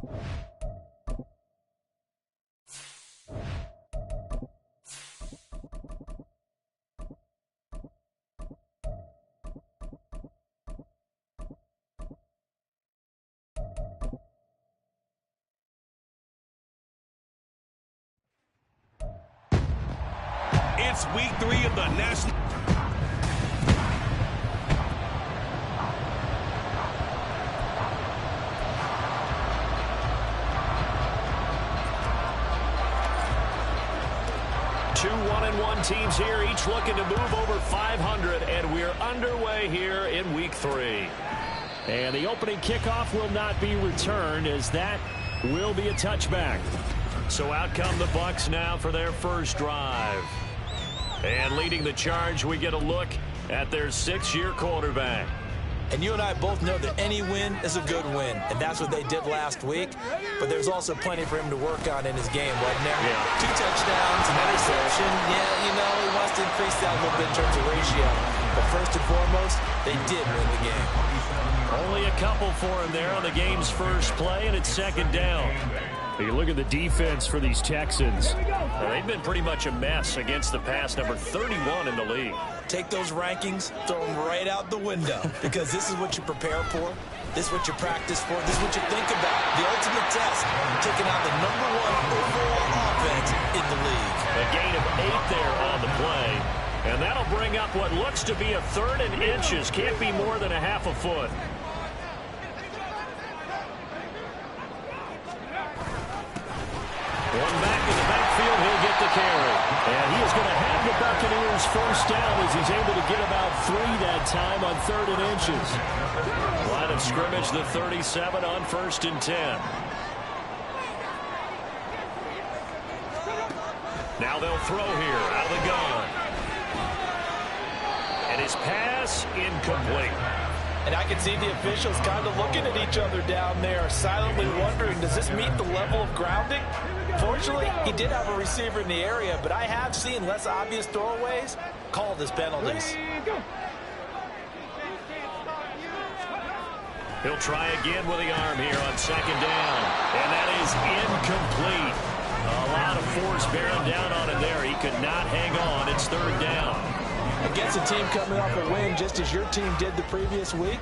It's week 3 of the National... Two 1-1 teams here, each looking to move over 500, and we're underway here in week 3. And the opening kickoff will not be returned, as that will be a touchback. So out come the Bucs now for their first drive. And leading the charge, we get a look at their 6-year quarterback. And you and I both know that any win is a good win, and that's what they did last week. But there's also plenty for him to work on in his game, wasn't there? Yeah. 2 touchdowns, an interception. Yeah, you know, he wants to increase that a little bit in terms of ratio. But first and foremost, they did win the game. Only a couple for him there on the game's first play, and it's second down. You look at the defense for these Texans. Well, they've been pretty much a mess against the pass, number 31 in the league. Take those rankings, throw them right out the window, because this is what you prepare for. This is what you practice for. This is what you think about. The ultimate test, taking out the #1 overall offense in the league. A gain of 8 there on the play. And that'll bring up what looks to be a 3rd and inches. Can't be more than a half a foot. One back in the backfield, he'll get the carry. And he is going to have the Buccaneers first down as he's able to get about 3 that time on 3rd and inches. Line of scrimmage, the 37 on 1st and 10. Now they'll throw here out of the gun. And his pass incomplete. And I can see the officials kind of looking at each other down there, silently wondering, does this meet the level of grounding? Fortunately, he did have a receiver in the area, but I have seen less obvious throwaways called as penalties. He'll try again with the arm here on 2nd down. And that is incomplete. A lot of force bearing down on him there. He could not hang on. It's 3rd down. Against a team coming off a win just as your team did the previous week,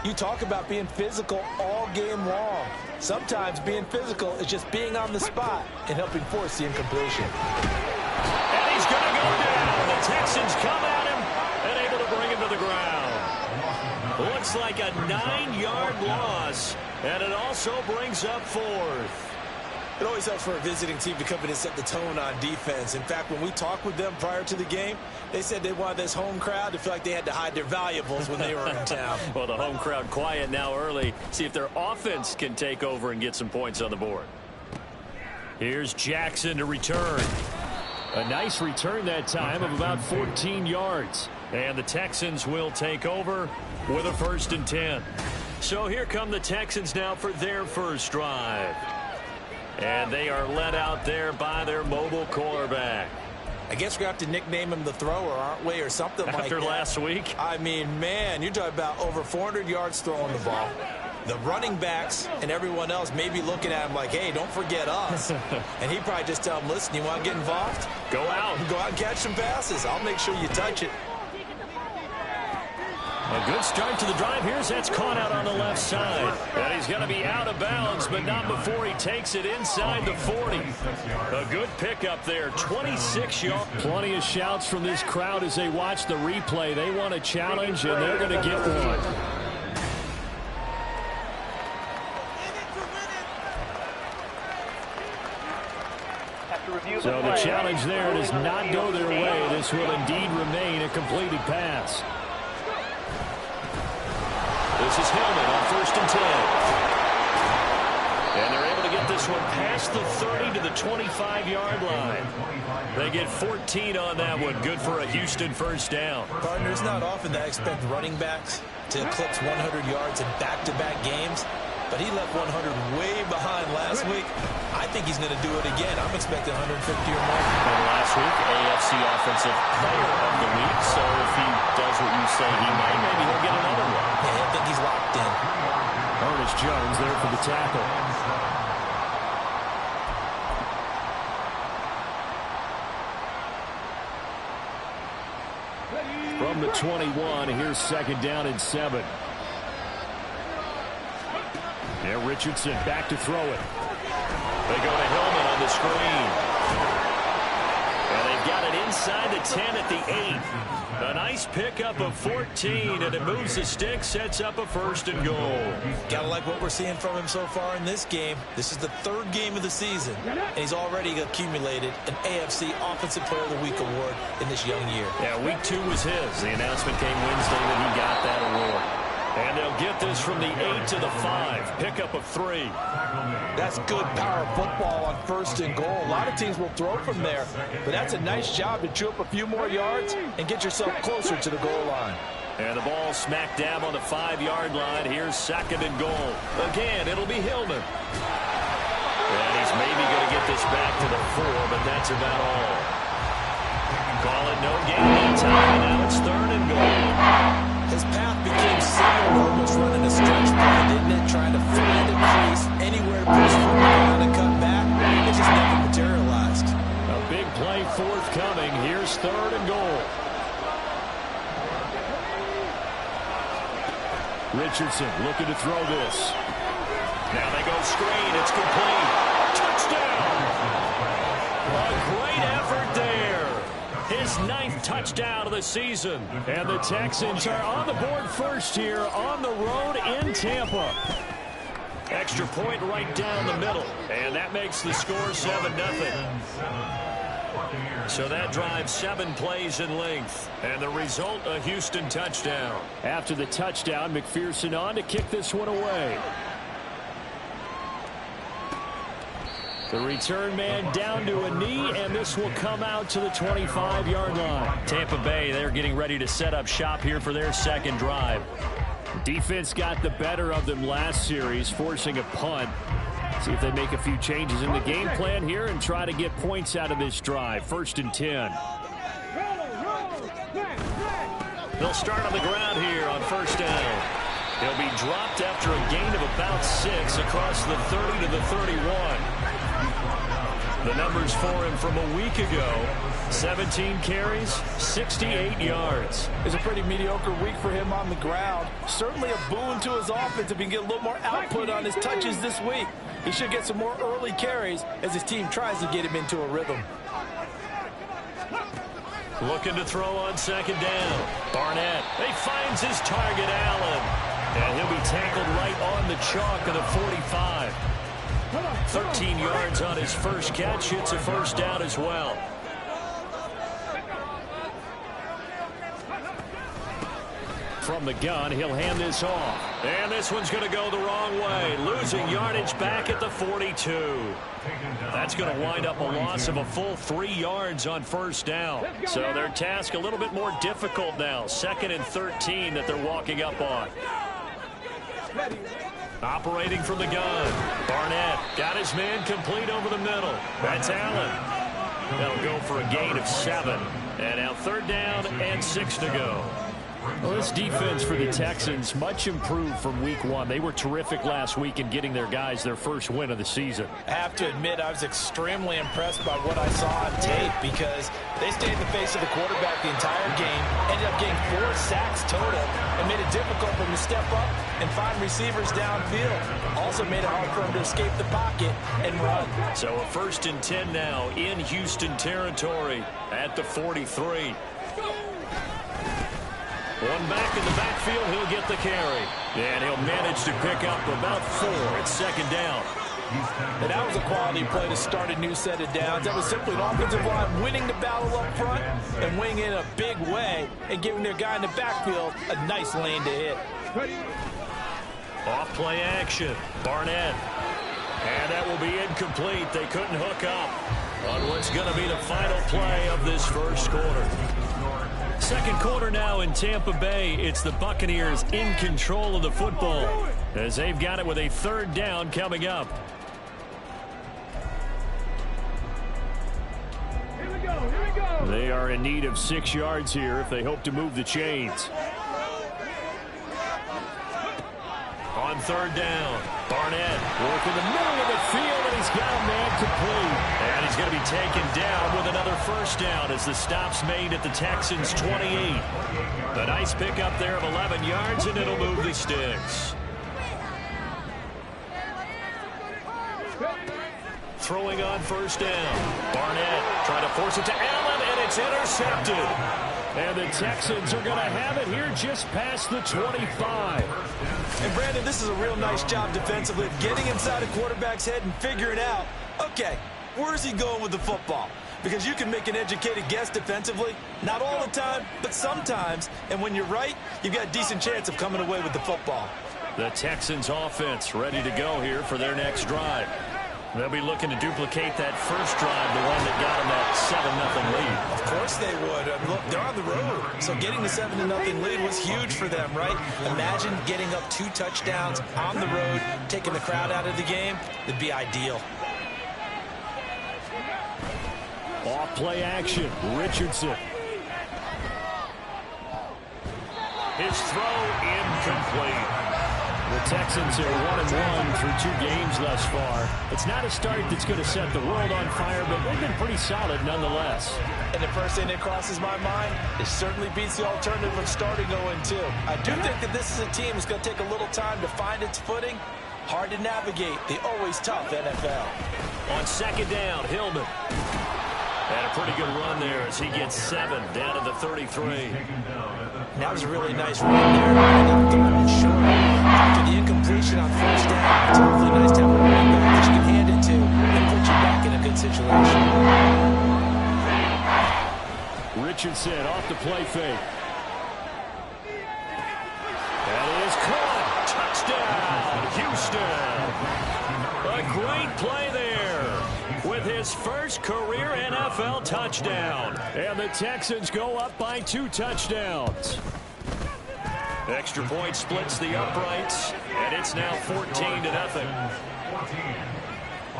you talk about being physical all game long. Sometimes being physical is just being on the spot and helping force the incompletion. And he's going to go down. The Texans come at him and able to bring him to the ground. Looks like a 9-yard loss, and it also brings up 4th. It always helps for a visiting team to come in and set the tone on defense. In fact, when we talked with them prior to the game, they said they wanted this home crowd to feel like they had to hide their valuables when they were in town. Well, the home crowd quiet now early. See if their offense can take over and get some points on the board. Here's Jackson to return. A nice return that time of about 14 yards. And the Texans will take over with a 1st and 10. So here come the Texans now for their first drive. And they are led out there by their mobile quarterback. I guess we're going to have to nickname him the thrower, aren't we, or something like that. After last week? I mean, man, you're talking about over 400 yards throwing the ball. The running backs and everyone else may be looking at him like, hey, don't forget us. And he probably just tell him, listen, you want to get involved? Go out. Go out and catch some passes. I'll make sure you touch it. A good start to the drive. That's caught out on the left side. And he's going to be out of bounds, but not before he takes it inside the 40. A good pickup there, 26 yards. Plenty of shouts from this crowd as they watch the replay. They want a challenge, and they're going to get one. So the challenge there does not go their way. This will indeed remain a completed pass. This is Hillman on 1st and 10. And they're able to get this one past the 30 to the 25-yard line. They get 14 on that one. Good for a Houston first down. Partner, it's not often that I expect running backs to eclipse 100 yards in back-to-back games, but he left 100 way behind last week. I think he's going to do it again. I'm expecting 150 or more. And last week, AFC Offensive Player of the Week. So if he does what you say he might, maybe he'll get another one. Yeah, I think he's locked in. Ernest Jones there for the tackle. From the 21, here's 2nd down and 7. Now Richardson back to throw it. They go to Hillman on the screen. And they've got it inside the 10 at the 8. A nice pickup of 14, and it moves the stick, sets up a 1st and goal. Gotta like what we're seeing from him so far in this game. This is the 3rd game of the season, and he's already accumulated an AFC Offensive Player of the Week award in this young year. Yeah, week 2 was his. The announcement came Wednesday that he got that award. And they'll get this from the 8 to the 5. Pickup of 3. That's good power football on 1st and goal. A lot of teams will throw from there, but that's a nice job to chew up a few more yards and get yourself closer to the goal line. And the ball smack dab on the 5-yard line. Here's 2nd and goal. Again, it'll be Hillman. And he's maybe going to get this back to the 4, but that's about all. Call it no gain that time. Now it's 3rd and goal. His path became similar, almost running a stretch play, didn't it? Trying to find a crease, anywhere to push from around and cut back. It just never materialized. A big play forthcoming. Here's 3rd and goal. Richardson looking to throw this. Now they go screen. It's complete. Touchdown! A great effort there. His 9th touchdown of the season. And the Texans are on the board first here on the road in Tampa. Extra point right down the middle. And that makes the score 7-0. So that drives 7 plays in length. And the result, a Houston touchdown. After the touchdown, McPherson on to kick this one away. The return man down to a knee, and this will come out to the 25-yard line. Tampa Bay, they're getting ready to set up shop here for their 2nd drive. Defense got the better of them last series, forcing a punt. See if they make a few changes in the game plan here and try to get points out of this drive. 1st and 10. They'll start on the ground here on 1st down. He'll be dropped after a gain of about 6 across the 30 to the 31. The numbers for him from a week ago: 17 carries, 68 yards. It's a pretty mediocre week for him on the ground. Certainly a boon to his offense if he can get a little more output on his touches this week. He should get some more early carries as his team tries to get him into a rhythm. Looking to throw on 2nd down. Barnett. He finds his target, Allen. And he'll be tackled right on the chalk of the 45. 13 yards on his first catch. It's a 1st down as well. From the gun, he'll hand this off. And this one's going to go the wrong way. Losing yardage back at the 42. That's going to wind up a loss of a full 3 yards on 1st down. So their task a little bit more difficult now. 2nd and 13 that they're walking up on. Operating from the gun. Barnett got his man complete over the middle. That's Allen. They'll go for a gain of 7. And now 3rd down and 6 to go. Well, this defense for the Texans much improved from week 1. They were terrific last week in getting their guys their first win of the season. I have to admit, I was extremely impressed by what I saw on tape because they stayed in the face of the quarterback the entire game, ended up getting 4 sacks total, and made it difficult for him to step up and find receivers downfield. Also made it hard for him to escape the pocket and run. So a 1st and 10 now in Houston territory at the 43. One back in the backfield, he'll get the carry. And he'll manage to pick up about 4 at 2nd down. And that was a quality play to start a new set of downs. That was simply an offensive line winning the battle up front and winning in a big way and giving their guy in the backfield a nice lane to hit. Off play action. Barnett. And that will be incomplete. They couldn't hook up on what's going to be the final play of this first quarter. 2nd quarter now in Tampa Bay. It's the Buccaneers in control of the football as they've got it with a 3rd down coming up. They are in need of 6 yards here if they hope to move the chains. On third down, Barnett working the middle of the field, and he's got a man complete. And he's going to be taken down with another first down as the stop's made at the Texans' 28. A nice pickup there of 11 yards, and it'll move the sticks. Throwing on first down. Barnett trying to force it to Allen, and it's intercepted. And the Texans are going to have it here just past the 25. And, Brandon, this is a real nice job defensively, getting inside a quarterback's head and figuring out, okay, where's he going with the football? Because you can make an educated guess defensively, not all the time, but sometimes. And when you're right, you've got a decent chance of coming away with the football. The Texans offense ready to go here for their next drive. They'll be looking to duplicate that first drive, the one that got them that 7-0 lead. Of course they would. I mean, look, they're on the road. So getting the 7-0 lead was huge for them, right? Imagine getting up 2 touchdowns on the road, taking the crowd out of the game. It'd be ideal. Off play action. Richardson. His throw incomplete. The Texans are 1-1 through 2 games thus far. It's not a start that's going to set the world on fire, but they've been pretty solid nonetheless. And the first thing that crosses my mind, it certainly beats the alternative of starting 0-2. I do think that this is a team that's going to take a little time to find its footing. Hard to navigate the always tough NFL. On second down, Hillman. And a pretty good run there as he gets 7 down to the 33. That was a really nice run there. Short. After the incompletion on first down, it's hopefully nice to have a running back that you can hand it to and put you back in a good situation. Richardson off the play fake. That is caught. Touchdown, Houston. A great play there with his first career NFL touchdown. And the Texans go up by 2 touchdowns. Extra point splits the uprights, and it's now 14-0.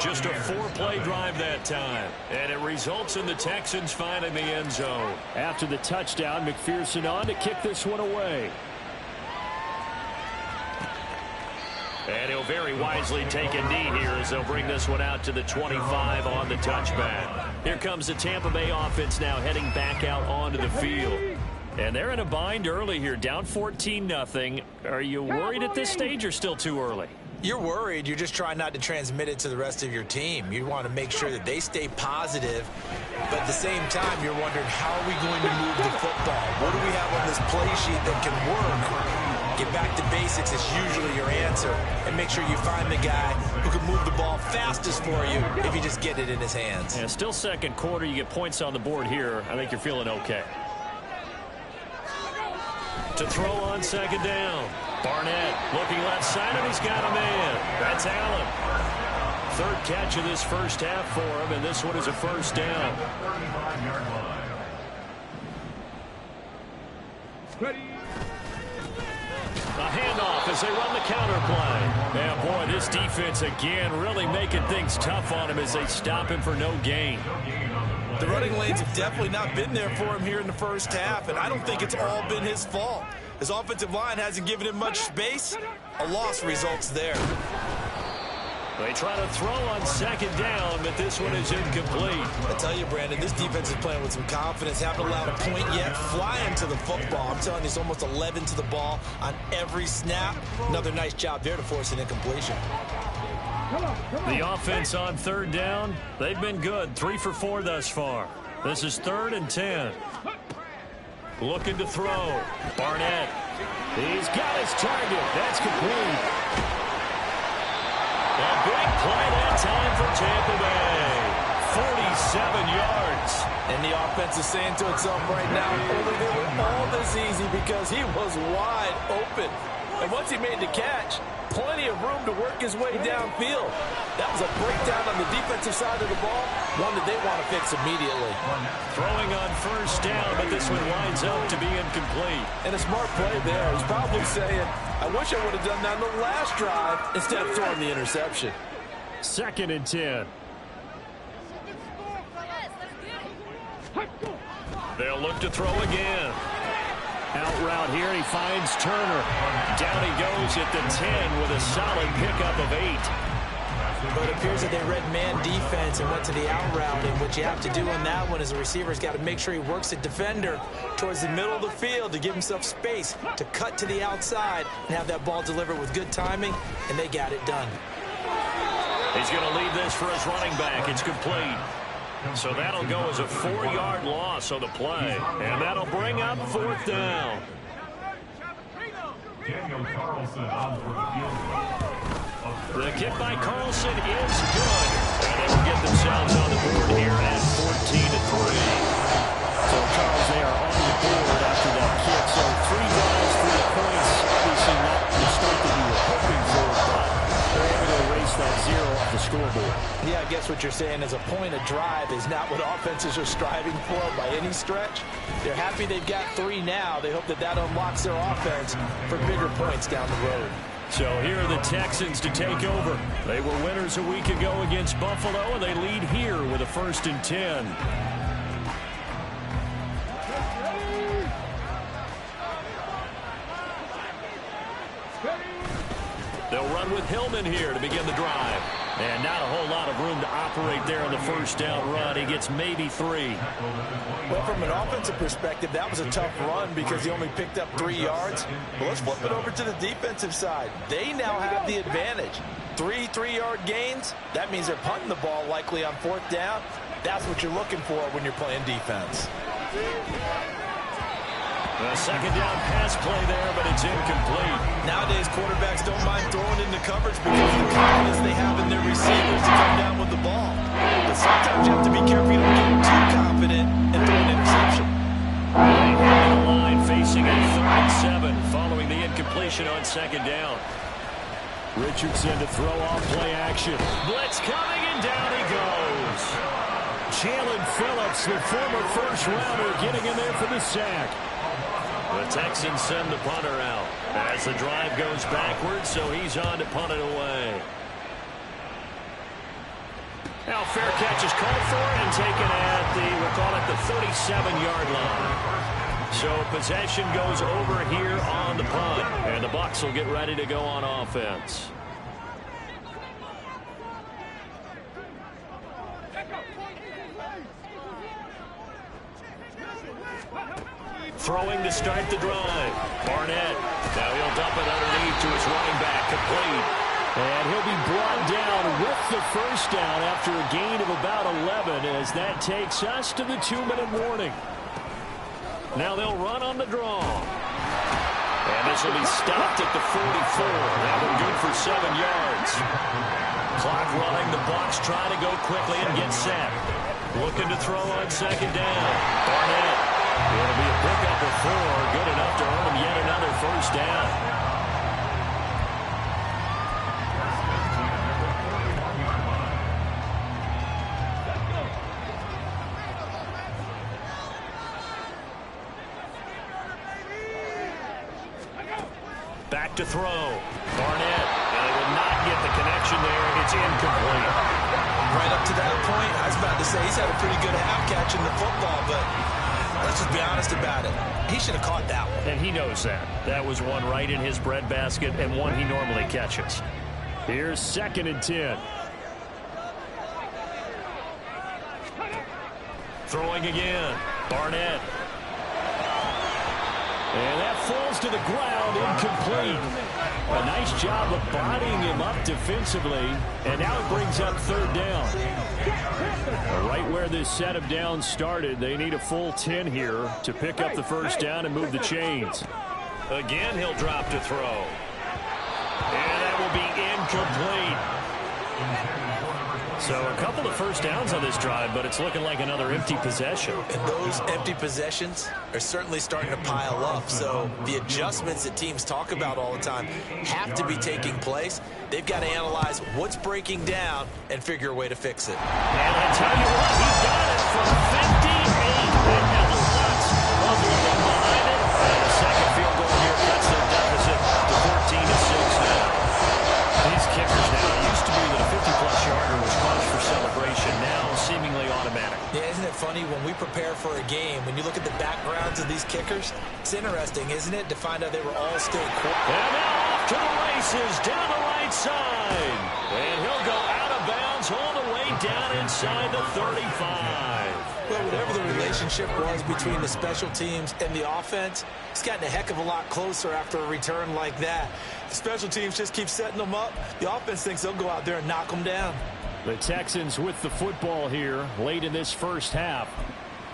Just a 4-play drive that time, and it results in the Texans finding the end zone. After the touchdown, McPherson on to kick this one away. And he'll very wisely take a knee here as they'll bring this one out to the 25 on the touchback. Here comes the Tampa Bay offense now heading back out onto the field. And they're in a bind early here, down 14-0. Are you worried at this stage or still too early? You're worried. You're just trying not to transmit it to the rest of your team. You want to make sure that they stay positive. But at the same time, you're wondering, how are we going to move the football? What do we have on this play sheet that can work? Get back to basics is usually your answer. And make sure you find the guy who can move the ball fastest for you if you just get it in his hands. Yeah, still second quarter. You get points on the board here. I think you're feeling okay. To throw on second down. Barnett looking left side, and he's got a man. That's Allen. Third catch of this first half for him, and this one is a first down. A handoff as they run the counter play. Yeah, boy, this defense again really making things tough on him as they stop him for no gain. The running lanes have definitely not been there for him here in the first half, and I don't think it's all been his fault. His offensive line hasn't given him much space. A loss results there. They try to throw on second down, but this one is incomplete. I tell you, Brandon, this defense is playing with some confidence. Haven't allowed a point yet. Flying to the football. I'm telling you, it's almost 11 to the ball on every snap. Another nice job there to force an incompletion. The offense on third down, they've been good. 3 for 4 thus far. This is 3rd and 10. Looking to throw. Barnett. He's got his target. That's complete. A big play that time for Tampa Bay. 47 yards. And the offense is saying to itself right now, only they were all this easy because he was wide open. And once he made the catch, plenty of room to work his way downfield. That was a breakdown on the defensive side of the ball, one that they want to fix immediately. Throwing on first down, but this one winds up to be incomplete. And a smart play there. He's probably saying, I wish I would have done that on the last drive instead of throwing the interception. 2nd and 10. They'll look to throw again. Out route here, and he finds Turner. Down he goes at the 10 with a solid pickup of 8. But it appears that they read man defense and went to the out route, and what you have to do on that one is the receiver's got to make sure he works the defender towards the middle of the field to give himself space to cut to the outside and have that ball delivered with good timing, and they got it done. He's going to lead this for his running back. It's complete. So that'll go as a 4-yard loss on the play, and that'll bring up 4th down. The kick by Carlson is good. And they will get themselves on the board here at 14-3. So, Charles, they are on the board after that kick. So 3 drives, 3 points. Obviously not the start that you were hoping for, but they're able to erase that 0 off the scoreboard. Yeah, I guess what you're saying is a point of drive is not what offenses are striving for by any stretch. They're happy they've got 3 now. They hope that that unlocks their offense for bigger points down the road. So here are the Texans to take over. They were winners a week ago against Buffalo, and they lead here with a 1st and 10. They'll run with Hillman here to begin the drive. And not a whole lot of room to operate there on the 1st down run. He gets maybe 3. Well, from an offensive perspective, that was a tough run because he only picked up 3 yards. But let's flip it over to the defensive side. They now have the advantage. 3 3-yard gains. That means they're punting the ball likely on 4th down. That's what you're looking for when you're playing defense. A 2nd down pass play there, but it's incomplete. Nowadays, quarterbacks don't mind throwing into coverage because of the confidence they have in their receivers to come down with the ball. But sometimes you have to be careful you don't get too confident and throw an interception. They head the line facing a 3rd and 7 following the incompletion on 2nd down. Richardson to throw off play action. Blitz coming, and down he goes. Jalen Phillips, the former 1st rounder, getting in there for the sack. The Texans send the punter out as the drive goes backwards, so he's on to punt it away. Now fair catch is called for and taken at we'll call it the 37-yard line. So possession goes over here on the punt, and the Bucs will get ready to go on offense. Throwing to start the drive. Barnett. Now he'll dump it underneath to his running back. Complete. And he'll be brought down with the 1st down after a gain of about 11 as that takes us to the 2-minute warning. Now they'll run on the draw. And this will be stopped at the 44. That one good for 7 yards. Clock running. The Bucs try to go quickly and get set. Looking to throw on 2nd down. Barnett. It'll be a pickup of 4. Good enough to earn him yet another 1st down. Back to throw. Barnett. And they will not get the connection there. It's incomplete. Right up to that point, I was about to say he's had a pretty good half catching the football, but let's just be honest about it. He should have caught that one. And he knows that. That was one right in his breadbasket and one he normally catches. Here's 2nd and 10. Throwing again. Barnett. And that falls to the ground, incomplete. A nice job of bodying him up defensively. And now it brings up 3rd down. Right where this set of downs started, they need a full 10 here to pick up the 1st down and move the chains. Again, he'll drop to throw. And that will be incomplete. So a couple of 1st downs on this drive, but it's looking like another empty possession. And those empty possessions are certainly starting to pile up. So the adjustments that teams talk about all the time have to be taking place. They've got to analyze what's breaking down and figure a way to fix it. And I tell you what, he got it from 58. They have lots of living behind it. And the 2nd field goal here cuts their deficit to 14-6 now. These kickers now, it used to be that a 50-plus yarder was cause for celebration. Now seemingly automatic. Yeah, isn't it funny when we prepare for a game, when you look at the backgrounds of these kickers? It's interesting, isn't it, to find out they were all still quick. And now off to the races down the right side. And he'll go out of bounds all the way down inside the 35. Well, whatever the relationship was between the special teams and the offense, it's gotten a heck of a lot closer after a return like that. The special teams just keep setting them up. The offense thinks they'll go out there and knock them down. The Texans with the football here late in this first half.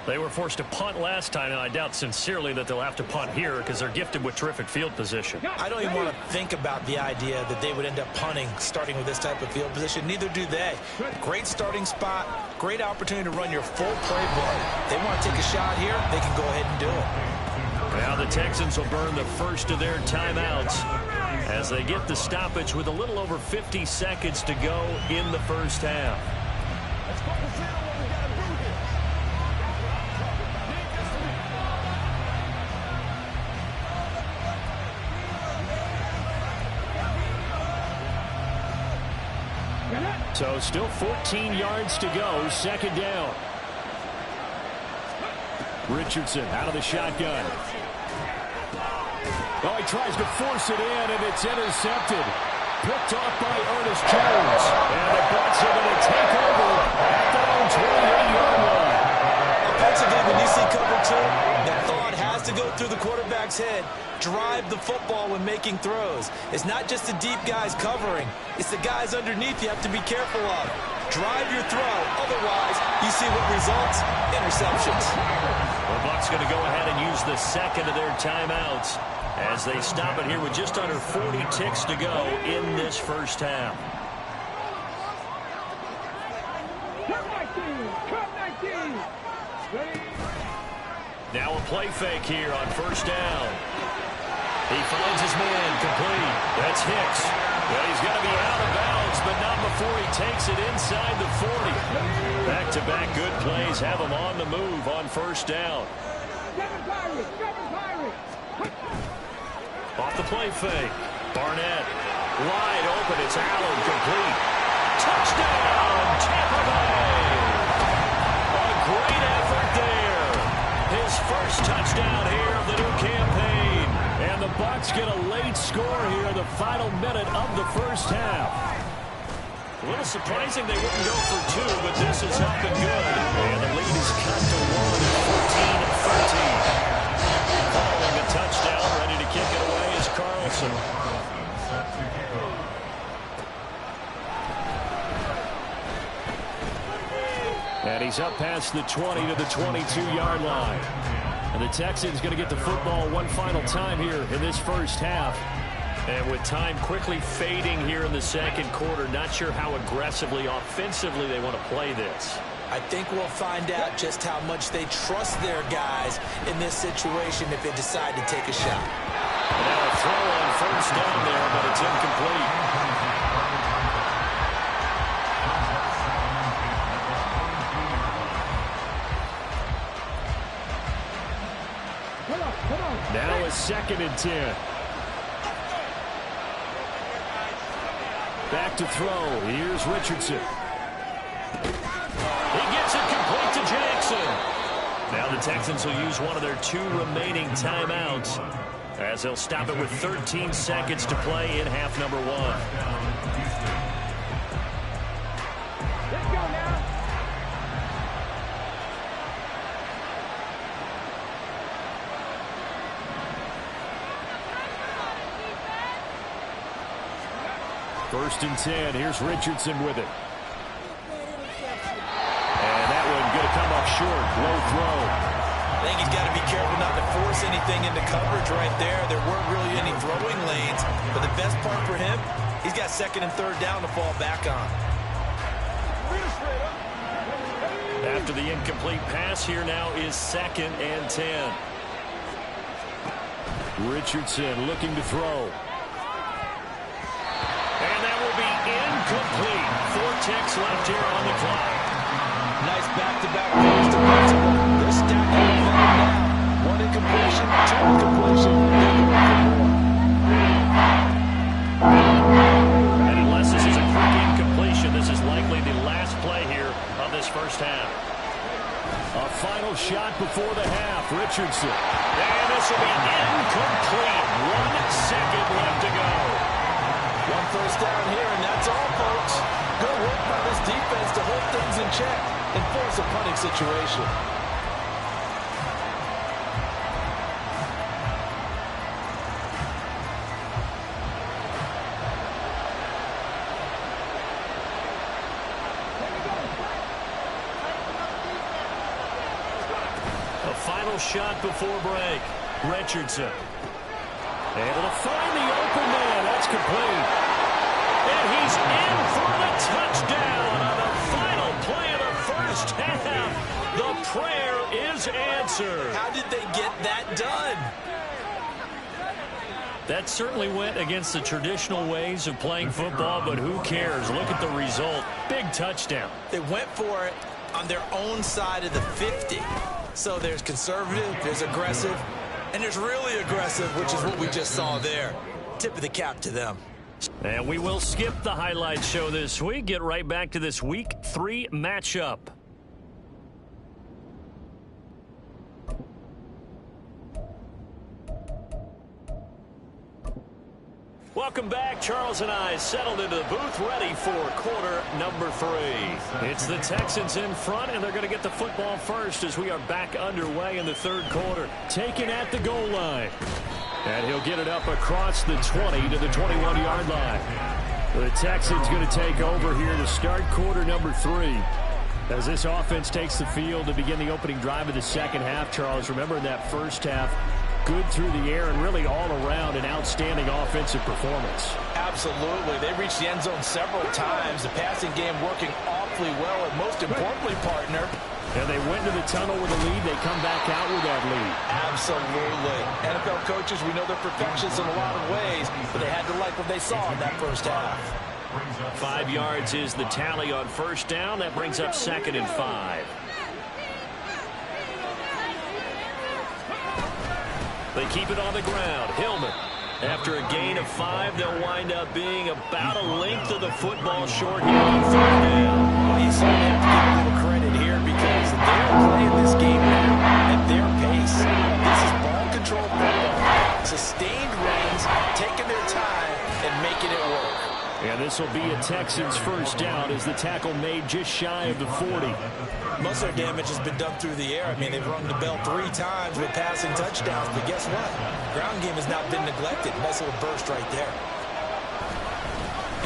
They were forced to punt last time, and I doubt sincerely that they'll have to punt here because they're gifted with terrific field position. I don't even want to think about the idea that they would end up punting starting with this type of field position. Neither do they. Great starting spot, great opportunity to run your full playbook. They want to take a shot here, they can go ahead and do it. Now the Texans will burn the first of their timeouts as they get the stoppage with a little over 50 seconds to go in the first half. So still 14 yards to go, second down. Richardson out of the shotgun. Oh, he tries to force it in, and it's intercepted. Picked off by Ernest Jones. And the Bucs are going to take over at their own 28-yard line. Offensively, when you see cover two, the thought has to go through the quarterback's head. Drive the football when making throws. It's not just the deep guys covering. It's the guys underneath you have to be careful of. Drive your throw. Otherwise, you see what results? Interceptions. The Bucs going to go ahead and use the second of their timeouts as they stop it here with just under 40 ticks to go in this first half. Now a play fake here on first down. He finds his man complete. That's Hicks. Well, he's got to be out of bounds, but not before he takes it inside the 40. Back-to-back good plays have him on the move on first down. Off the play fake. Barnett wide open. It's Allen complete. Touchdown, Tampa Bay. A great effort there. His first touchdown here of the new campaign. And the Bucs get a late score here in the final minute of the first half. A little surprising they wouldn't go for two, but this is up and good. And the lead is cut to 14-13. Following a touchdown, ready to kick it away is Carlson. And he's up past the 20 to the 22-yard line. And the Texans going to get the football one final time here in this first half. And with time quickly fading here in the second quarter, not sure how aggressively, offensively they want to play this. I think we'll find out just how much they trust their guys in this situation if they decide to take a shot. Now a throw on first down there, but it's incomplete. Now a 2nd and 10. Back to throw. Here's Richardson. He gets it complete to Jackson. Now the Texans will use one of their two remaining timeouts as they'll stop it with 13 seconds to play in half number one. Let's go now. First and 10. Here's Richardson with it. And that one going to come up short. Low throw. I think he's got to be careful not to force anything into coverage right there. There weren't really any throwing lanes. But the best part for him, he's got 2nd and 3rd down to fall back on. After the incomplete pass, here now is 2nd and 10. Richardson looking to throw. And that will be incomplete. 4 ticks left here on the clock. Nice back-to-back plays to principle. They're stacking it up now. 1 incompletion, 2 incompletion. They're going for more. And unless this is a quick incompletion, this is likely the last play here of this first half. A final shot before the half. Richardson. things in check and force a punting situation. A final shot before break. Richardson able to find the open man. That's complete. And he's in for the touchdown on the final play of the first half. The prayer is answered. How did they get that done? That certainly went against the traditional ways of playing football, but who cares? Look at the result. Big touchdown. They went for it on their own side of the 50. So there's conservative, there's aggressive, and there's really aggressive, which is what we just saw there. Tip of the cap to them. And we will skip the highlight show this week. Get right back to this Week 3 matchup. Welcome back. Charles and I settled into the booth, ready for quarter number 3. It's the Texans in front, and they're going to get the football first as we are back underway in the third quarter. Taken at the goal line. And he'll get it up across the 20 to the 21-yard line. The Texans going to take over here to start quarter number 3. As this offense takes the field to begin the opening drive of the second half, Charles, remember in that first half, good through the air and really all around an outstanding offensive performance. Absolutely. They reached the end zone several times. The passing game working awfully well, and most importantly, partner, and they went to the tunnel with a lead. They come back out with that lead. Absolutely. NFL coaches, we know they're perfectionists in a lot of ways, but they had to like what they saw in that first half. 5 yards is the tally on first down. That brings up 2nd and 5. They keep it on the ground. Hillman. After a gain of 5, they'll wind up being about a length of the football short here on third down. Well, you saw them have to give a little credit here because they're playing this game now at their pace. This is ball control football. Sustained runs, taking their time, and making it work. And this will be a Texans first down as the tackle made just shy of the 40. Most of their damage has been done through the air. I mean, they've rung the bell 3 times with passing touchdowns, but guess what? Ground game has not been neglected. Nice little burst right there.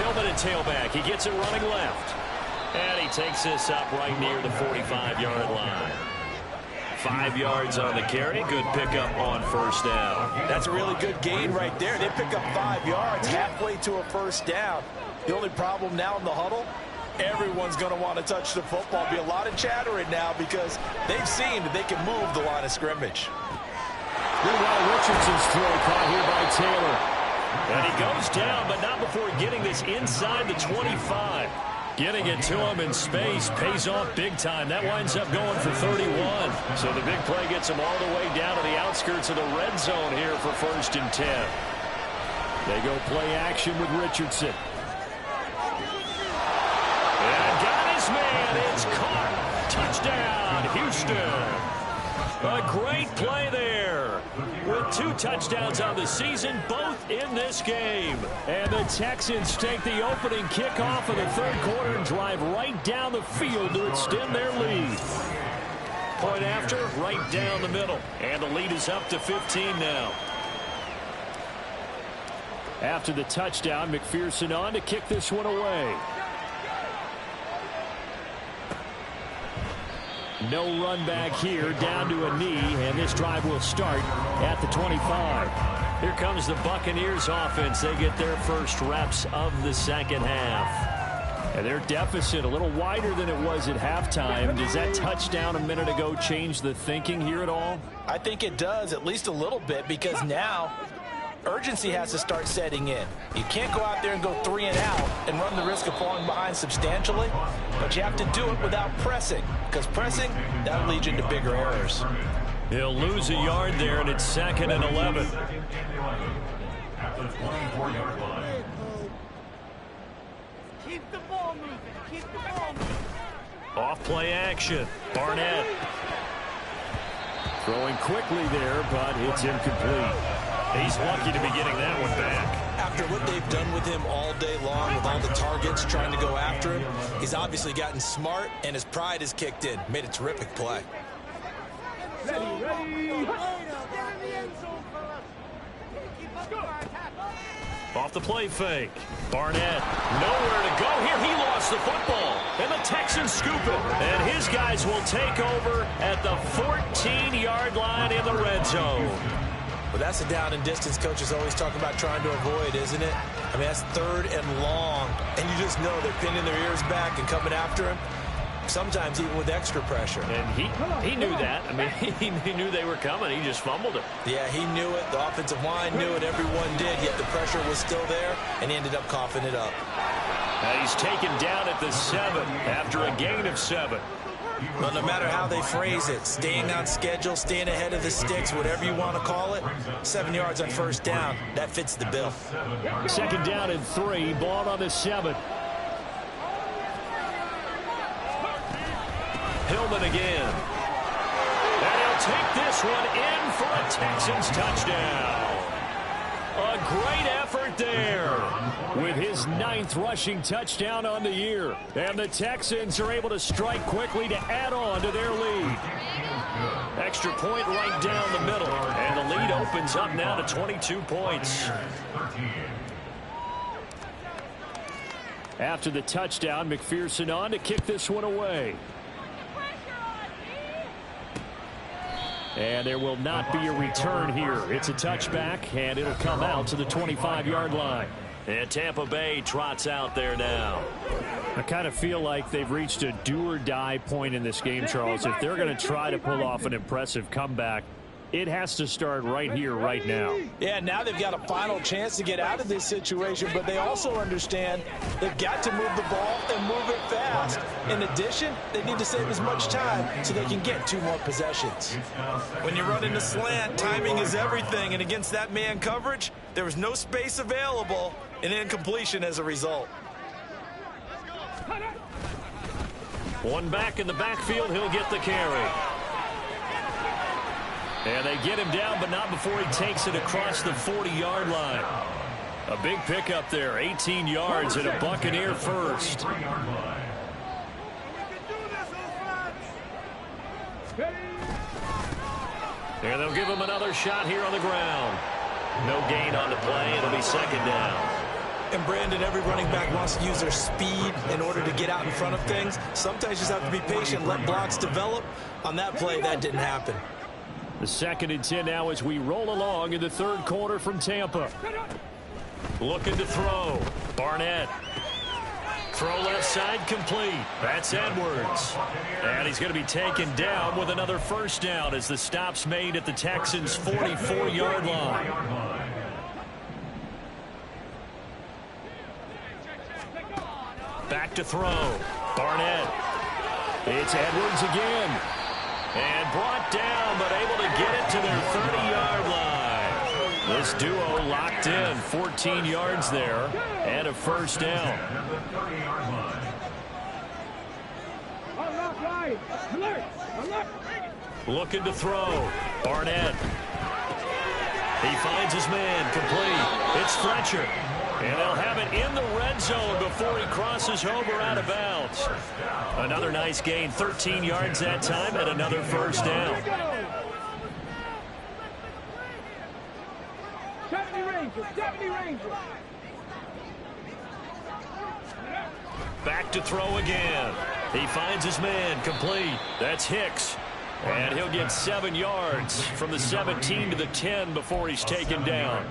Hillman at tailback. He gets it running left. And he takes this up right near the 45-yard line. 5 yards on the carry. Good pickup on first down. That's a really good gain right there. They pick up 5 yards halfway to a first down. The only problem now in the huddle, everyone's going to want to touch the football. Be a lot of chattering now because they've seen that they can move the line of scrimmage. Meanwhile, Richardson's throw caught here by Taylor. And he goes down, but not before getting this inside the 25. Getting it to him in space pays off big time. That winds up going for 31. So the big play gets him all the way down to the outskirts of the red zone here for 1st and 10. They go play action with Richardson. And got his man. It's caught. Touchdown, Houston. A great play there. With 2 touchdowns on the season, both in this game. And the Texans take the opening kickoff of the third quarter and drive right down the field to extend their lead. Point after, right down the middle. And the lead is up to 15 now. After the touchdown, McPherson on to kick this one away. No run back here, down to a knee, and this drive will start at the 25. Here comes the Buccaneers offense. They get their first reps of the second half. And their deficit a little wider than it was at halftime. Does that touchdown a minute ago change the thinking here at all? I think it does, at least a little bit, because now urgency has to start setting in. You can't go out there and go 3 and out and run the risk of falling behind substantially, but you have to do it without pressing, because pressing, that'll lead you into bigger errors. He'll lose a yard there, and it's 2nd and 11. Keep the ball moving. Keep the ball moving. Off play action. Barnett. Throwing quickly there, but it's incomplete. He's lucky to be getting that one back. after what they've done with him all day long, with all the targets trying to go after him, he's obviously gotten smart, and his pride has kicked in. Made a terrific play. Off the play fake. Barnett, nowhere to go here. He lost the football, and the Texans scoop it. And his guys will take over at the 14-yard line in the red zone. Well, that's a down and distance coaches always talk about trying to avoid, isn't it? I mean, that's 3rd and long, and you just know they're pinning their ears back and coming after him, sometimes even with extra pressure. And he knew that. I mean, he knew they were coming. He just fumbled it. Yeah, he knew it. The offensive line knew it. Everyone did, yet the pressure was still there, and he ended up coughing it up. And he's taken down at the 7 after a gain of 7. Well, no matter how they phrase it, staying on schedule, staying ahead of the sticks, whatever you want to call it, 7 yards on first down, that fits the bill. 2nd down and 3, ball on the 7. Hillman again. And he'll take this one in for a Texans touchdown. A great effort there with his 9th rushing touchdown on the year. And the Texans are able to strike quickly to add on to their lead. Extra point right down the middle. And the lead opens up now to 22 points. After the touchdown, McPherson on to kick this one away. And there will not be a return here. It's a touchback, and it'll come out to the 25-yard line. And Tampa Bay trots out there now. I kind of feel like they've reached a do-or-die point in this game, Charles. If they're going to try to pull off an impressive comeback, it has to start right here, right now. Yeah, now they've got a final chance to get out of this situation, but they also understand they've got to move the ball and move it fast. In addition, they need to save as much time so they can get 2 more possessions. When you run into slant, timing is everything, and against that man coverage, there was no space available, and incompletion as a result. One back in the backfield, he'll get the carry. And they get him down, but not before he takes it across the 40-yard line. A big pickup there, 18 yards and a Buccaneer first. And they'll give him another shot here on the ground. No gain on the play. It'll be 2nd down. And Brandon, every running back wants to use their speed in order to get out in front of things. Sometimes you just have to be patient, let blocks develop. On that play, that didn't happen. The 2nd and 10 now as we roll along in the 3rd quarter from Tampa. Looking to throw. Barnett. Throw left side complete. That's Edwards. And he's going to be taken down with another first down as the stop's made at the Texans' 44-yard line. Back to throw. Barnett. It's Edwards again. And brought down, but able to get it to their 30-yard line. This duo locked in, 14 yards there, and a first down. Looking to throw. Barnett. He finds his man, complete. It's Fletcher. And they'll have it in the red zone before he crosses over out of bounds. Another nice gain, 13 yards that time, and another first down. Back to throw again. He finds his man, complete. That's Hicks. And he'll get 7 yards from the 17 to the 10 before he's taken down.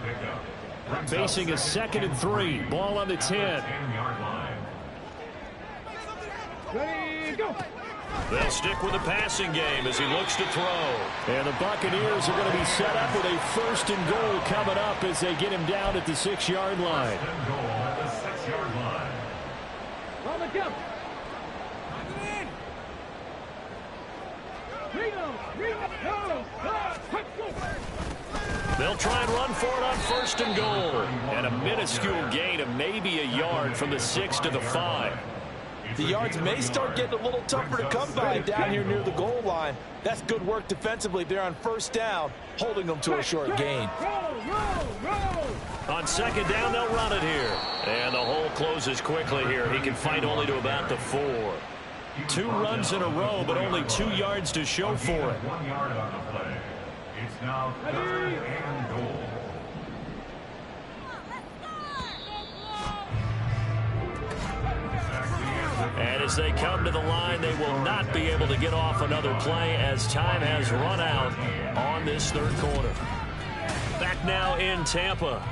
Facing a 2nd and 3. Ball on the 10. They'll stick with the passing game as he looks to throw. And the Buccaneers are going to be set up with a 1st and goal coming up as they get him down at the 6-yard line. They'll try and run for it on 1st and goal. And a minuscule gain of maybe a yard from the 6 to the 5. The yards may start getting a little tougher to come by down here near the goal line. That's good work defensively there on 1st down, holding them to a short gain. On second down, they'll run it here. And the hole closes quickly here. He can fight only to about the 4. 2 runs in a row, but only 2 yards to show for it. 1 yard on the play. It's now 3rd and goal. And as they come to the line, they will not be able to get off another play as time has run out on this 3rd quarter. Back now in Tampa.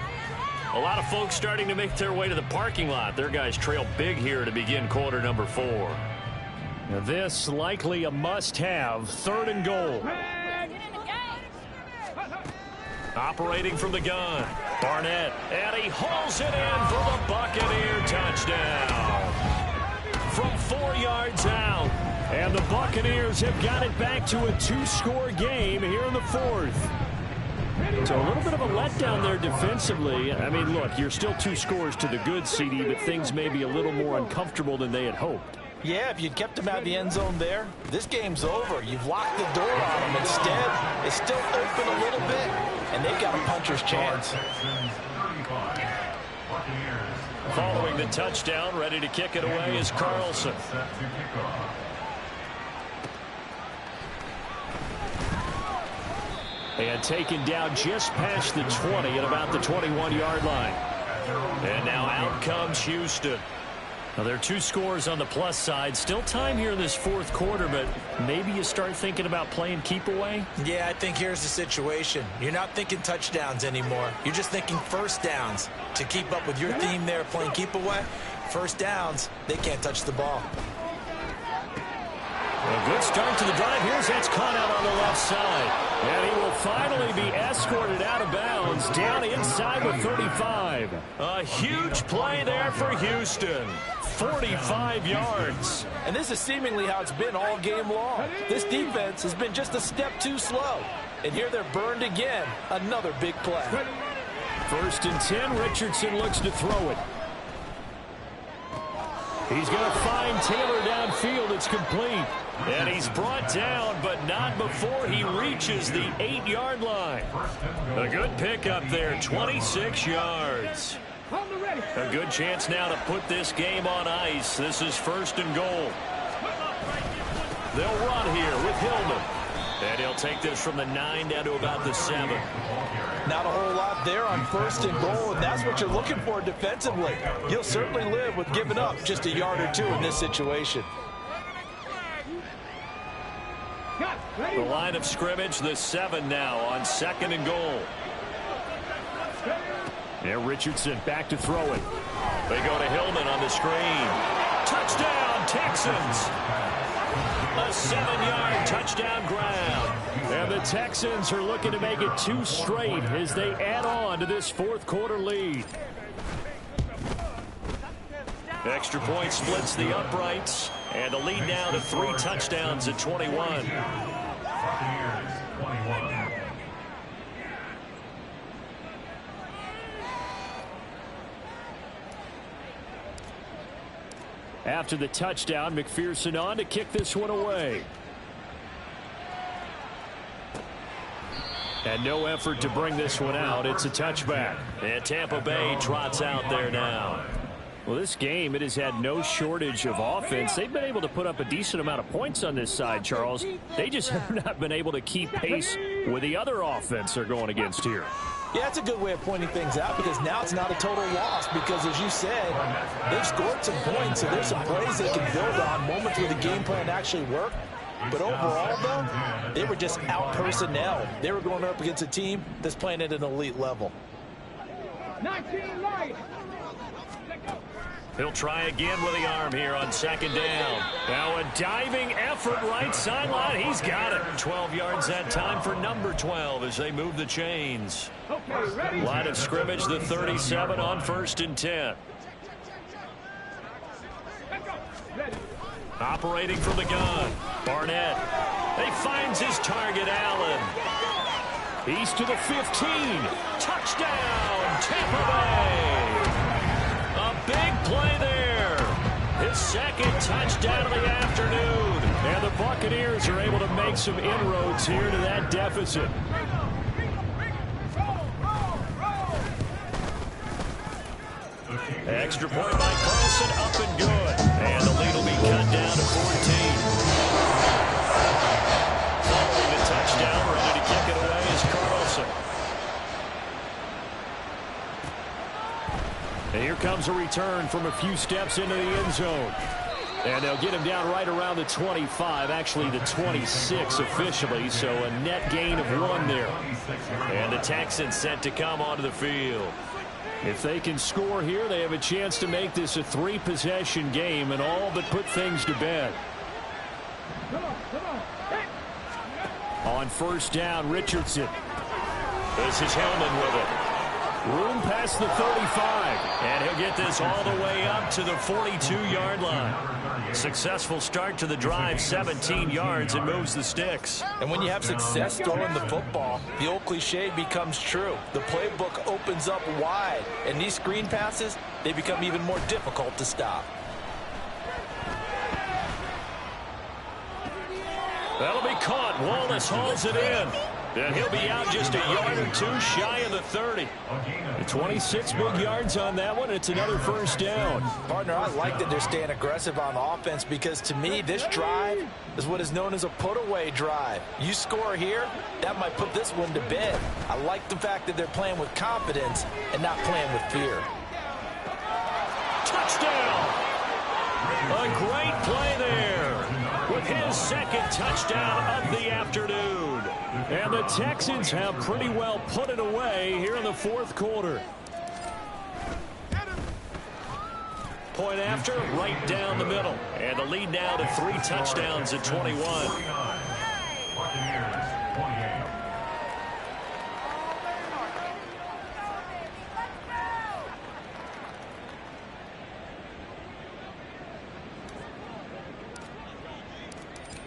A lot of folks starting to make their way to the parking lot. Their guys trail big here to begin quarter number 4. Now this likely a must-have. 3rd and goal. Operating from the gun. Barnett. And he hauls it in for the Buccaneer touchdown. From 4 yards out. And the Buccaneers have got it back to a 2-score game here in the 4th. So a little bit of a letdown there defensively. I mean, look, you're still 2 scores to the good, CD, but things may be a little more uncomfortable than they had hoped. Yeah, if you'd kept them out of the end zone there, this game's over. You've locked the door on them. Instead, it's still open a little bit, and they've got a puncher's chance. Following the touchdown, ready to kick it away is Carlson. And taken down just past the 20 at about the 21-yard line. And now out comes Houston. Now, there are 2 scores on the plus side. Still time here in this 4th quarter, but maybe you start thinking about playing keep away? Yeah, I think here's the situation. You're not thinking touchdowns anymore. You're just thinking first downs. To keep up with your theme there playing keep away, first downs, they can't touch the ball. A good start to the drive. Here's that's caught out on the left side. And he will finally be escorted out of bounds down inside the 35. A huge play there for Houston. 45 yards. And this is seemingly how it's been all game long. This defense has been just a step too slow. And here they're burned again. Another big play. 1st and 10. Richardson looks to throw it. He's going to find Taylor downfield. It's complete. And he's brought down, but not before he reaches the 8-yard line. A good pickup there, 26 yards. A good chance now to put this game on ice. This is 1st and goal. They'll run here with Hillman. And he'll take this from the 9 down to about the 7. Not a whole lot there on 1st and goal, and that's what you're looking for defensively. You'll certainly live with giving up just a yard or 2 in this situation. The line of scrimmage, the 7 now on 2nd and goal. And Richardson back to throw it. They go to Hillman on the screen. Touchdown, Texans! A 7-yard touchdown grab. And the Texans are looking to make it 2 straight as they add on to this 4th quarter lead. Extra point splits the uprights. And the lead now to 3 touchdowns at 21. After the touchdown, McPherson on to kick this one away. And no effort to bring this one out. It's a touchback. And Tampa Bay trots out there now. Well, this game, it has had no shortage of offense. They've been able to put up a decent amount of points on this side, Charles. They just have not been able to keep pace with the other offense they're going against here. Yeah, it's a good way of pointing things out because now it's not a total loss because, as you said, they've scored some points, so there's some plays they can build on, moments where the game plan actually worked. But overall, though, they were just out-personnel. They were going up against a team that's playing at an elite level. 19 right. He'll try again with the arm here on 2nd down. Now a diving effort right sideline. He's got it. 12 yards that time for number 12 as they move the chains. Okay, ready. Line of scrimmage, the 37 on 1st and 10. Operating from the gun, Barnett. He finds his target, Allen. He's to the 15. Touchdown, Tampa Bay. A big play there. His 2nd touchdown of the afternoon. And the Buccaneers are able to make some inroads here to that deficit. Extra point by Carlson, up and good. And the lead will be cut down to 14. Following the touchdown, ready to kick it away is Carlson. And here comes a return from a few steps into the end zone. And they'll get him down right around the 25, actually the 26 officially, so a net gain of 1 there. And the Texans set to come onto the field. If they can score here, they have a chance to make this a 3-possession game and all but put things to bed. On first down, Richardson. This is Hillman with it. Room past the 35. And he'll get this all the way up to the 42-yard line. Successful start to the drive, 17 yards, and moves the sticks. And when you have success throwing the football, the old cliche becomes true. The playbook opens up wide, and these screen passes, they become even more difficult to stop. That'll be caught. Wallace hauls it in. And he'll be out just a yard or two shy of the 30. 26 big yards on that one. It's another first down. Partner, I like that they're staying aggressive on offense because to me, this drive is what is known as a put-away drive. You score here, that might put this one to bed. I like the fact that they're playing with confidence and not playing with fear. Touchdown! A great play there with his second touchdown of the afternoon. And the Texans have pretty well put it away here in the fourth quarter. Point after, right down the middle. And the lead now to 3 touchdowns at 21.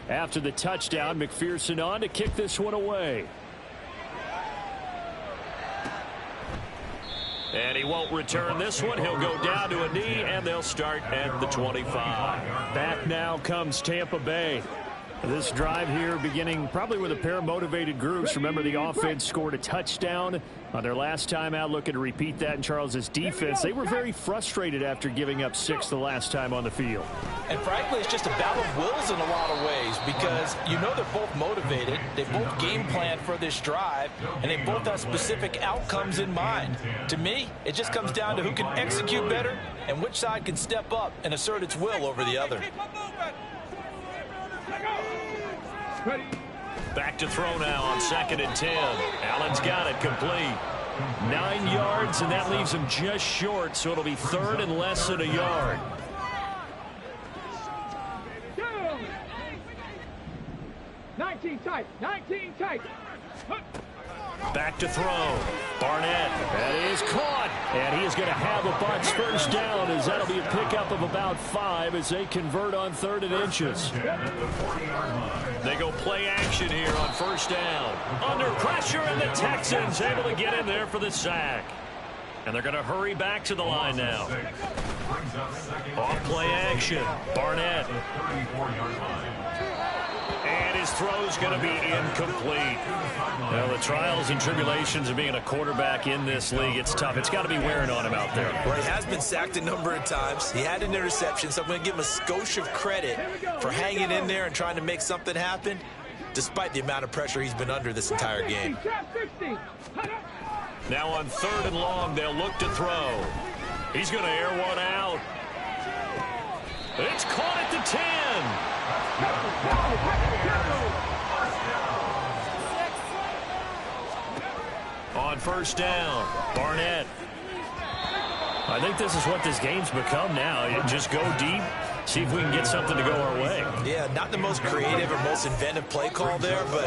After the touchdown, McPherson on to kick this one away. And he won't return this one. He'll go down to a knee, and they'll start at the 25. Back now comes Tampa Bay. This drive here beginning probably with a pair of motivated groups. Remember, the offense scored a touchdown on their last time out. Looking to repeat that in Charles's defense. They were very frustrated after giving up 6 the last time on the field. And frankly, it's just a battle of wills in a lot of ways because you know they're both motivated. They both game plan for this drive, and they both have specific outcomes in mind. To me, it just comes down to who can execute better and which side can step up and assert its will over the other. Back to throw now on 2nd and 10. Allen's got it complete. 9 yards, and that leaves him just short, so it'll be 3rd and less than a yard. Go! 19 tight. 19 tight. Back to throw. Barnett. That is caught. And he is going to have a Bucs first down as that'll be a pickup of about 5 as they convert on 3rd and inches. They go play action here on first down. Under pressure, and the Texans able to get in there for the sack. And they're going to hurry back to the line now. Off play action. Barnett. And his throw's going to be incomplete. Well, the trials and tribulations of being a quarterback in this league, it's tough. It's got to be wearing on him out there. Well, he has been sacked a number of times. He had an interception, so I'm going to give him a skosh of credit for hanging in there and trying to make something happen, despite the amount of pressure he's been under this entire game. Now on 3rd and long, they'll look to throw. He's going to air one out. It's caught at the 10. On first down, Barnett. I think this is what this game's become now. You just go deep, see if we can get something to go our way. Yeah, not the most creative or most inventive play call there, but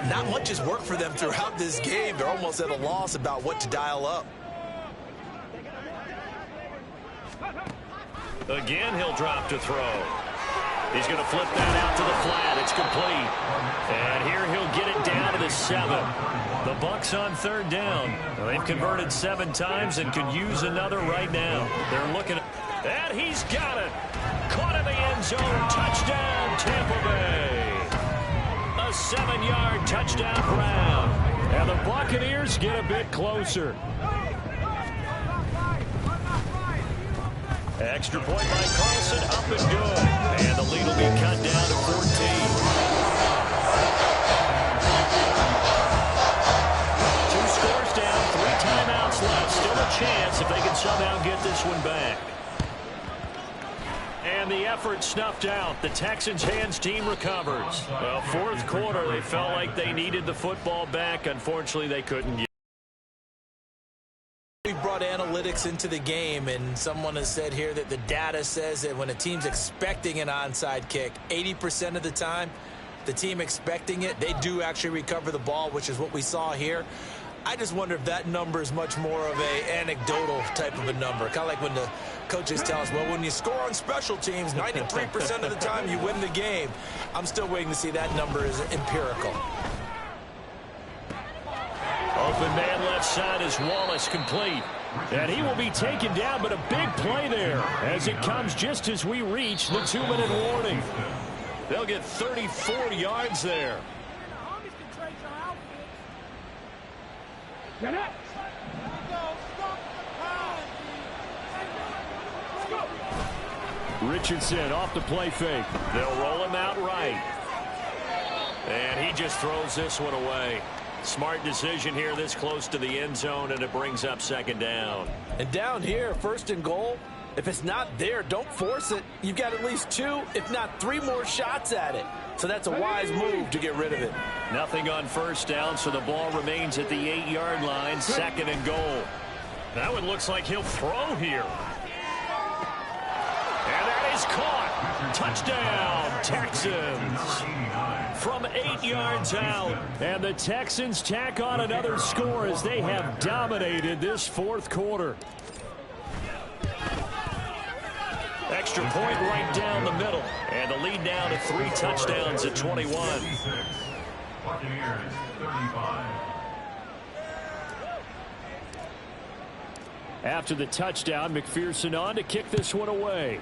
not much has worked for them throughout this game. They're almost at a loss about what to dial up. Again, he'll drop to throw. He's going to flip that out to the flat. It's complete. And here he'll get it down to the 7. The Bucs on 3rd down. They've converted 7 times and could use another right now. They're looking at... And he's got it. Caught in the end zone. Touchdown, Tampa Bay. A 7-yard touchdown Brown. And the Buccaneers get a bit closer. Extra point by Carlson, up and good. And the lead will be cut down to 14. 2 scores down, 3 timeouts left. Still a chance if they can somehow get this one back. And the effort snuffed out. The Texans' hands team recovers. Well, 4th quarter, they felt like they needed the football back. Unfortunately, they couldn't get it. We brought analytics into the game, and someone has said here that the data says that when a team's expecting an onside kick, 80% of the time, the team expecting it, they do actually recover the ball, which is what we saw here. I just wonder if that number is much more of a anecdotal type of a number. Kind of like when the coaches tell us, well, when you score on special teams, 93% of the time you win the game. I'm still waiting to see that number is empirical. Open man left side is Wallace, complete. And he will be taken down, but a big play there as it comes just as we reach the 2-minute warning. They'll get 34 yards there. Richardson off the play fake. They'll roll him out right. And he just throws this one away. Smart decision here this close to the end zone, and it brings up 2nd down. And down here, 1st and goal, if it's not there, don't force it. You've got at least 2, if not 3 more shots at it. So that's a wise move to get rid of it. Nothing on 1st down, so the ball remains at the 8-yard line, 2nd and goal. That one looks like he'll throw here. And that is caught. Touchdown, Texans. From 8 yards out. And the Texans tack on another score as they have dominated this 4th quarter. Extra point right down the middle. And the lead now to 3 touchdowns at 21. Buccaneers 35. After the touchdown, McPherson on to kick this one away.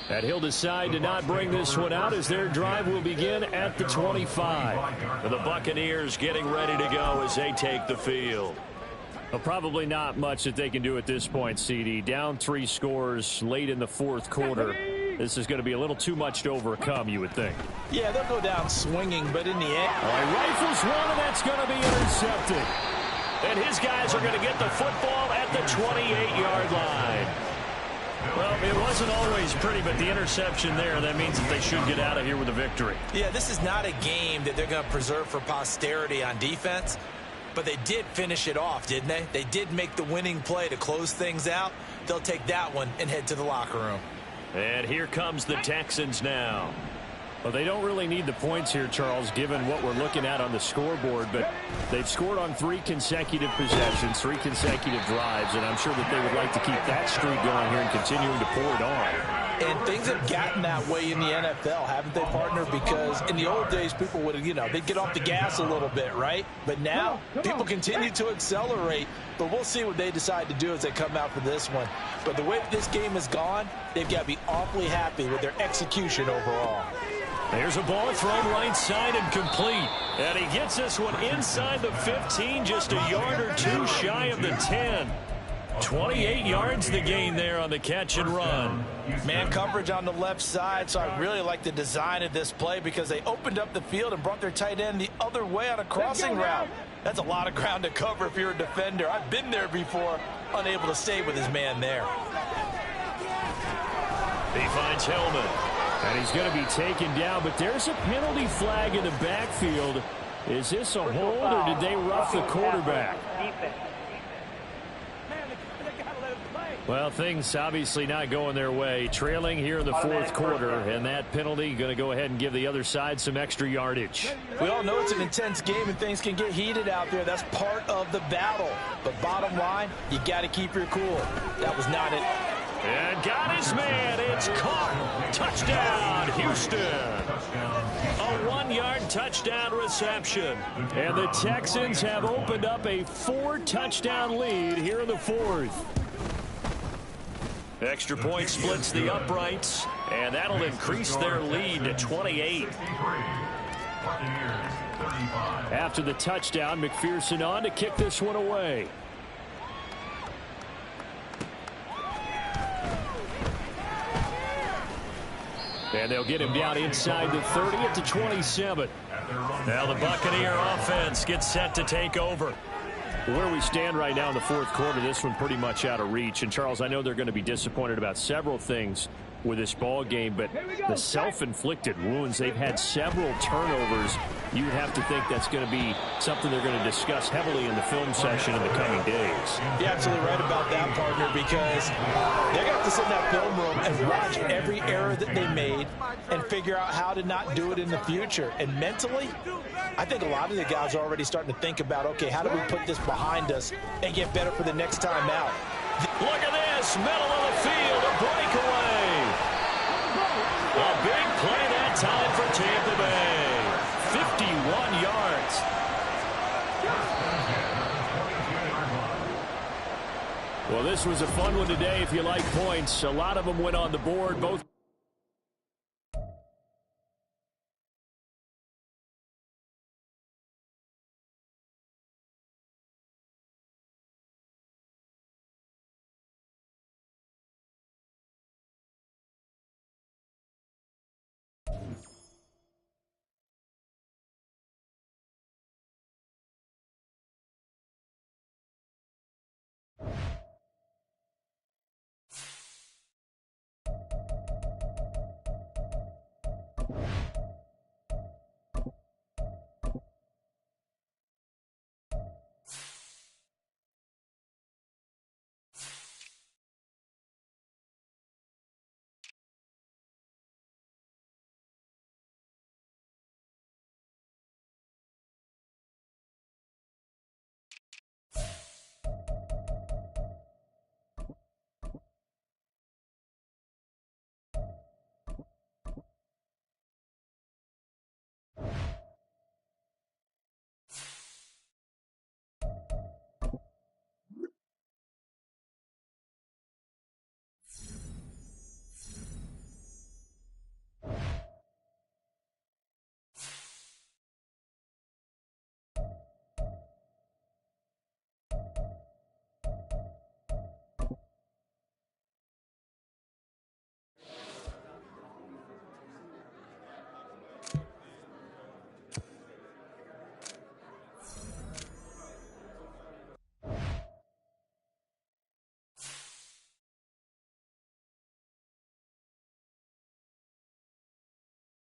And he'll decide to not bring this one out as their drive will begin at the 25. And the Buccaneers getting ready to go as they take the field. Well, probably not much that they can do at this point, CD. Down 3 scores late in the 4th quarter. This is going to be a little too much to overcome, you would think. Yeah, they'll go down swinging, but in the end. All right, rifles one, and that's going to be intercepted. And his guys are going to get the football at the 28-yard line. Well, it wasn't always pretty, but the interception there, that means that they should get out of here with a victory. Yeah, this is not a game that they're going to preserve for posterity on defense, but they did finish it off, didn't they? They did make the winning play to close things out. They'll take that one and head to the locker room. And here comes the Texans now. Well, they don't really need the points here, Charles, given what we're looking at on the scoreboard, but they've scored on 3 consecutive possessions, 3 consecutive drives, and I'm sure that they would like to keep that streak going here and continuing to pour it on. And things have gotten that way in the NFL, haven't they, partner? Because in the old days, people would, they'd get off the gas a little bit, right? But now, people continue to accelerate. But we'll see what they decide to do as they come out for this one. But the way that this game has gone, they've got to be awfully happy with their execution overall. There's a ball thrown right side and complete. And he gets this one inside the 15, just a yard or 2 shy of the 10. 28 yards the gain there on the catch and run. Man coverage on the left side, so I really like the design of this play because they opened up the field and brought their tight end the other way on a crossing route. That's a lot of ground to cover if you're a defender. I've been there before, unable to stay with his man there. He finds Hillman. And he's going to be taken down, but there's a penalty flag in the backfield. Is this a hold, or did they rough the quarterback? Well, things obviously not going their way. Trailing here in the 4th quarter, and that penalty going to go ahead and give the other side some extra yardage. We all know it's an intense game and things can get heated out there. That's part of the battle. But bottom line, you got to keep your cool. That was not it. And got his man. It's caught. Touchdown, Houston. A 1-yard touchdown reception. And the Texans have opened up a 4-touchdown lead here in the 4th. Extra point splits the uprights, and that'll increase their lead to 28. After the touchdown, McPherson on to kick this one away. And they'll get him down inside the 30 at the 27. Now the Buccaneer offense gets set to take over. Where we stand right now in the fourth quarter, this one pretty much out of reach. And, Charles, I know they're going to be disappointed about several things with this ball game, but the self-inflicted wounds, they've had several turnovers. You would have to think that's going to be something they're going to discuss heavily in the film session in the coming days. You're absolutely right about that, partner, because they're going to have to sit in that film room and watch every error that they made and figure out how to not do it in the future. And mentally, I think a lot of the guys are already starting to think about, okay, how do we put this behind us and get better for the next time out? Look at this, middle of the field, a breakaway. A big play that time for Tampa Bay. 51 yards. Well, this was a fun one today if you like points. A lot of them went on the board. Both